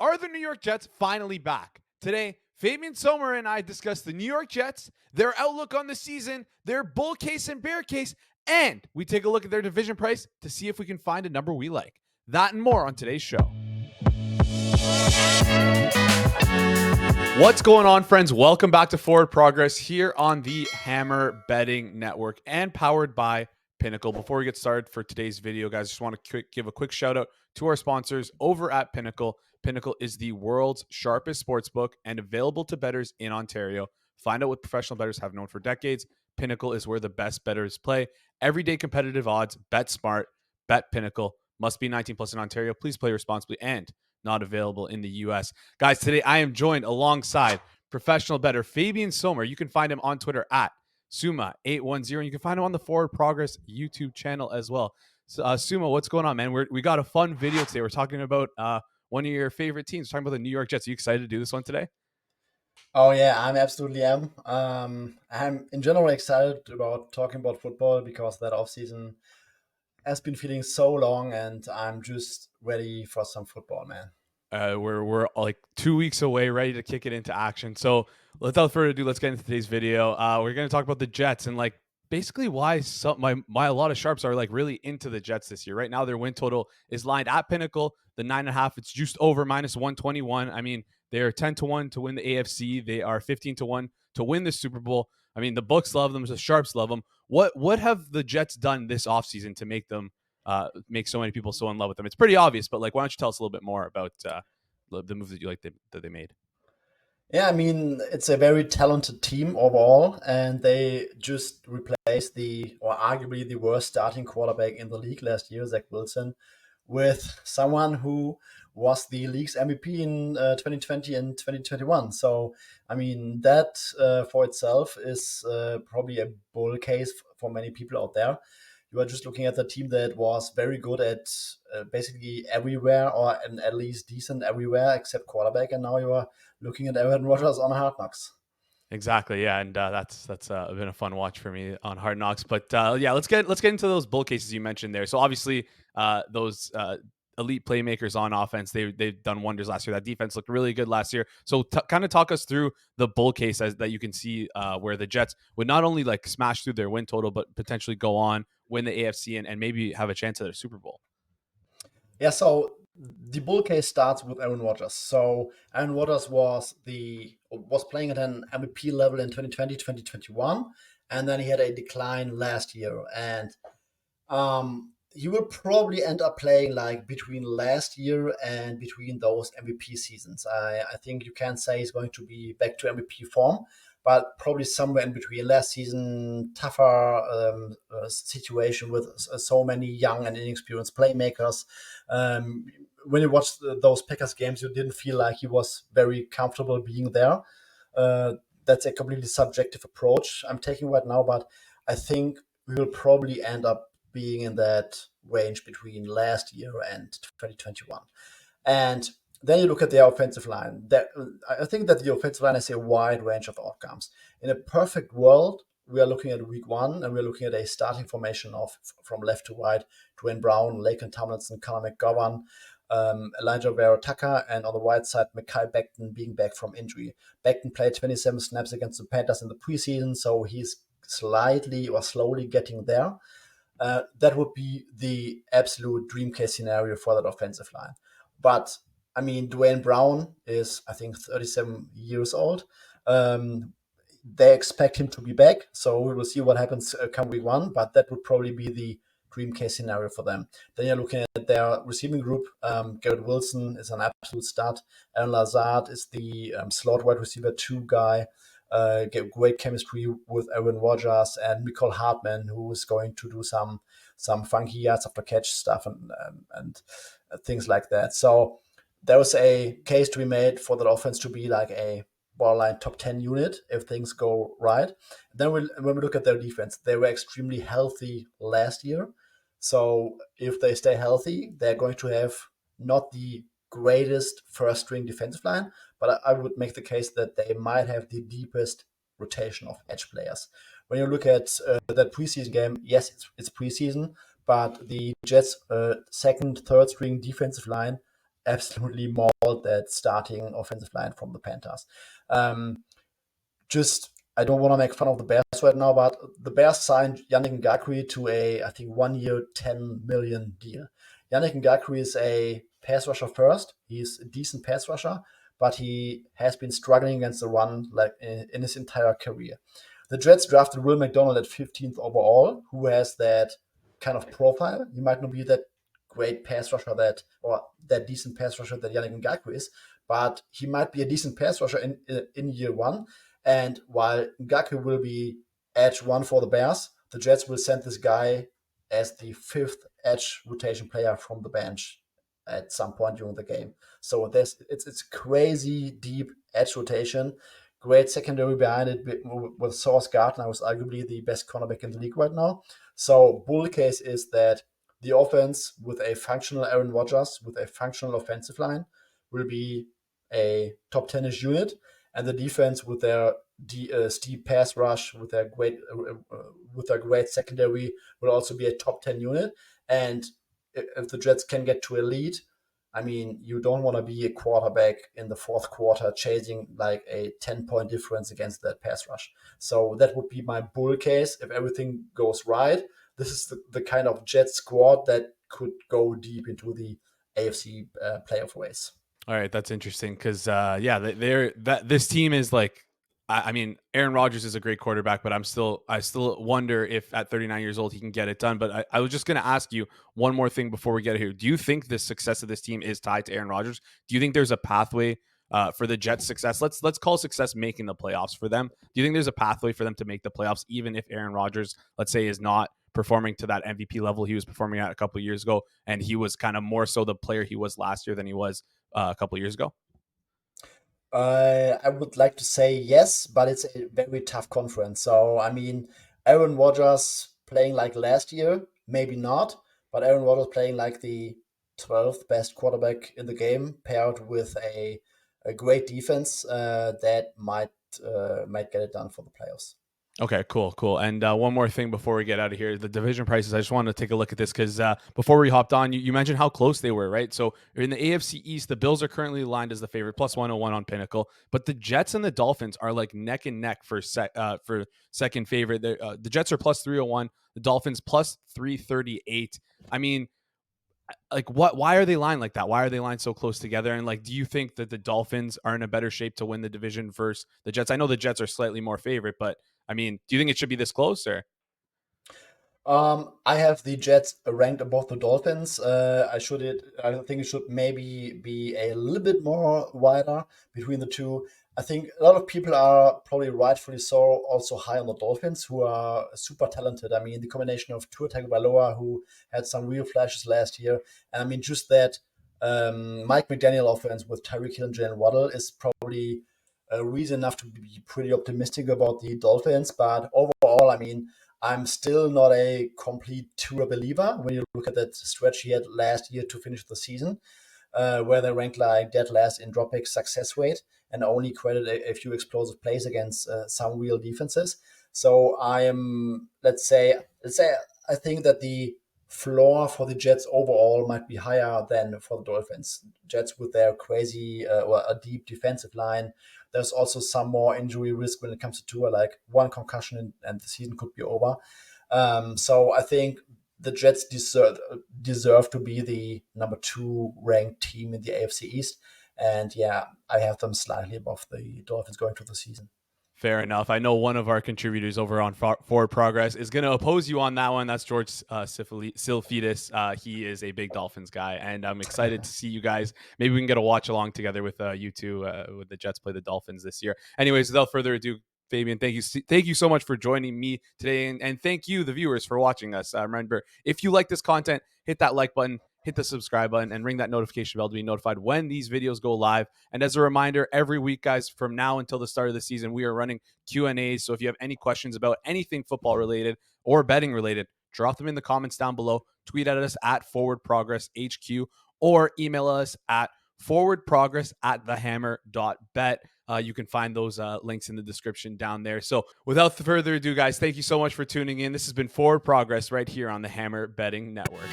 Are the New York Jets finally back? Today, Fabian, Sommer, and I discuss the New York Jets, their outlook on the season, their bull case and bear case, and we take a look at their division price to see if we can find a number we like. That and more on today's show. What's going on, friends? Welcome back to Forward Progress here on the Hammer Betting Network and powered by Pinnacle. Before we get started for today's video, guys, just want to give a quick shout out to our sponsors over at Pinnacle. Pinnacle is the world's sharpest sportsbook and available to bettors in Ontario. Find out what professional bettors have known for decades. Pinnacle is where the best bettors play. Everyday competitive odds. Bet smart. Bet Pinnacle. Must be 19 plus in Ontario. Please play responsibly and not available in the U.S. Guys, today I am joined alongside professional bettor Fabian Sommer. You can find him on Twitter at Suma810, and you can find him on the Forward Progress YouTube channel as well. So, Suma, what's going on, man? We got a fun video today. We're talking about one of your favorite teams. We're talking about the New York Jets. Are you excited to do this one today? Oh yeah, I'm absolutely am. I'm in general excited about talking about football because that offseason has been feeling so long, and I'm just ready for some football, man. We're like 2 weeks away, ready to kick it into action. So without further ado, let's get into today's video. We're going to talk about the Jets and like basically why a lot of sharps are like really into the Jets this year. Right now, their win total is lined at Pinnacle, the 9.5. It's juiced over minus 121. I mean, they are 10-1 to win the AFC. They are 15-1 to win the Super Bowl. I mean, the books love them, the sharps love them. What have the Jets done this offseason to make them make so many people so in love with them? It's pretty obvious, but like, why don't you tell us a little bit more about the moves that you like that they made? Yeah, I mean it's a very talented team overall, and they just replaced or arguably the worst starting quarterback in the league last year, Zach Wilson, with someone who was the league's MVP in 2020 and 2021. So, I mean, that for itself is probably a bull case for many people out there. You are just looking at the team that was very good at basically everywhere, or at least decent everywhere except quarterback, and now you are looking at Aaron Rodgers on Hard Knocks. Exactly, yeah, and that's been a fun watch for me on Hard Knocks. But yeah, let's get into those bull cases you mentioned there. So obviously, those elite playmakers on offense, they've done wonders last year. That defense looked really good last year. So kind of talk us through the bull case that you can see where the Jets would not only like smash through their win total, but potentially go on, win the AFC, and maybe have a chance at a Super Bowl. Yeah, so the bull case starts with Aaron Rodgers. So Aaron Rodgers was playing at an MVP level in 2020, 2021, and then he had a decline last year. And he will probably end up playing like between last year and between those MVP seasons. I think you can say he's going to be back to MVP form, but probably somewhere in between. Last season, tougher situation with so many young and inexperienced playmakers. When you watched those Packers games, you didn't feel like he was very comfortable being there. That's a completely subjective approach I'm taking right now, but I think we will probably end up being in that range between last year and 2021. And then you look at the offensive line. I think that the offensive line has a wide range of outcomes. In a perfect world, we are looking at week one, and we're looking at a starting formation of from left to right: Dwayne Brown, Laken Tomlinson, Connor McGovern, Elijah Vera Tucker, and on the right side, Mekhi Becton being back from injury. Becton played 27 snaps against the Panthers in the preseason, so he's slightly or slowly getting there. That would be the absolute dream case scenario for that offensive line. But I mean, Dwayne Brown is, I think, 37 years old. They expect him to be back, so we will see what happens come week one. But that would probably be the dream case scenario for them. Then you're looking at their receiving group. Garrett Wilson is an absolute stud. Aaron Lazard is the slot wide receiver 2 guy. Get great chemistry with Aaron Rodgers and Michael Hartman, who is going to do some funky yards after catch stuff and things like that. So there was a case to be made for that offense to be like a borderline top 10 unit if things go right. Then when we look at their defense, they were extremely healthy last year. So if they stay healthy, they're going to have not the greatest first string defensive line, but I would make the case that they might have the deepest rotation of edge players. When you look at that preseason game, yes, it's preseason, but the Jets' second, third string defensive line absolutely mauled that starting offensive line from the Panthers. Um, just I don't want to make fun of the Bears right now, but the Bears signed Yannick Ngakoue to I think 1 year, 10 million deal. Yannick Ngakoue is a pass rusher first. He's a decent pass rusher, but he has been struggling against the run like in his entire career. The Jets drafted Will McDonald at 15th overall, who has that kind of profile. He might not be that great pass rusher or that decent pass rusher that Yannick Ngakoue is, but he might be a decent pass rusher in year one. And while Ngakoue will be edge one for the Bears, the Jets will send this guy as the fifth edge rotation player from the bench at some point during the game. So it's crazy deep edge rotation. Great secondary behind it with Sauce Gardner, who's arguably the best cornerback in the league right now. So bull case is that the offense with a functional Aaron Rodgers, with a functional offensive line, will be a top 10-ish unit, and the defense with their steep pass rush, with their great secondary, will also be a top 10 unit. And if the Jets can get to a lead, I mean, you don't want to be a quarterback in the fourth quarter chasing like a 10-point difference against that pass rush. So that would be my bull case. If everything goes right, this is the kind of Jets squad that could go deep into the AFC playoff race. All right, that's interesting because yeah, this team is like, I mean, Aaron Rodgers is a great quarterback, but I still wonder if at 39 years old he can get it done. But I was just going to ask you one more thing before we get here. Do you think the success of this team is tied to Aaron Rodgers? Do you think there's a pathway for the Jets' success? Let's call success making the playoffs for them. Do you think there's a pathway for them to make the playoffs, even if Aaron Rodgers, let's say, is not performing to that MVP level he was performing at a couple of years ago, and he was kind of more so the player he was last year than he was a couple of years ago? I would like to say yes, but it's a very tough conference. So, I mean, Aaron Rodgers playing like last year, maybe not, but Aaron Rodgers playing like the 12th best quarterback in the game, paired with a great defense that might get it done for the playoffs. Okay, cool. And one more thing before we get out of here, the division prices. I just wanted to take a look at this because before we hopped on, you mentioned how close they were, right? So in the AFC East, the Bills are currently aligned as the favorite, plus 101 on Pinnacle, but the Jets and the Dolphins are like neck and neck for second favorite. The Jets are plus 301, the Dolphins plus 338. I mean, like why are they lined like that? Why are they lined so close together? And like, do you think that the Dolphins are in a better shape to win the division versus the Jets? I know the Jets are slightly more favorite, but I mean, do you think it should be this close or? I have the Jets ranked above the Dolphins. I think it should maybe be a little bit more wider between the two. I think a lot of people are probably rightfully so also high on the Dolphins, who are super talented. I mean, the combination of Tua Tagovailoa, who had some real flashes last year, and I mean just that Mike McDaniel offense with Tyreek Hill and Jalen Waddle is probably a reason enough to be pretty optimistic about the Dolphins. But overall, I mean, I'm still not a complete Tua believer when you look at that stretch he had last year to finish the season, where they ranked like dead last in dropback success rate and only credit a few explosive plays against some real defenses. So I am, let's say, I think that the floor for the Jets overall might be higher than for the Dolphins. Jets with their crazy or a deep defensive line. There's also some more injury risk when it comes to Tua, like one concussion and the season could be over. So I think the Jets deserve to be the number two ranked team in the AFC East. And yeah, I have them slightly above the Dolphins going to the season. Fair enough. I know one of our contributors over on Forward Progress is going to oppose you on that one. That's George Silfidis. He is a big Dolphins guy, and I'm excited to see you guys. Maybe we can get a watch along together with you two with the Jets play the Dolphins this year. Anyways, without further ado, Fabian, thank you so much for joining me today, and thank you, the viewers, for watching us. Remember, if you like this content, hit that like button, hit the subscribe button, and ring that notification bell to be notified when these videos go live. And as a reminder, every week, guys, from now until the start of the season, we are running Q&As. So if you have any questions about anything football related or betting related, drop them in the comments down below. Tweet at us at Forward Progress HQ or email us at forwardprogress@thehammer.bet. You can find those links in the description down there. So without further ado, guys, thank you so much for tuning in. This has been Forward Progress right here on the Hammer Betting Network.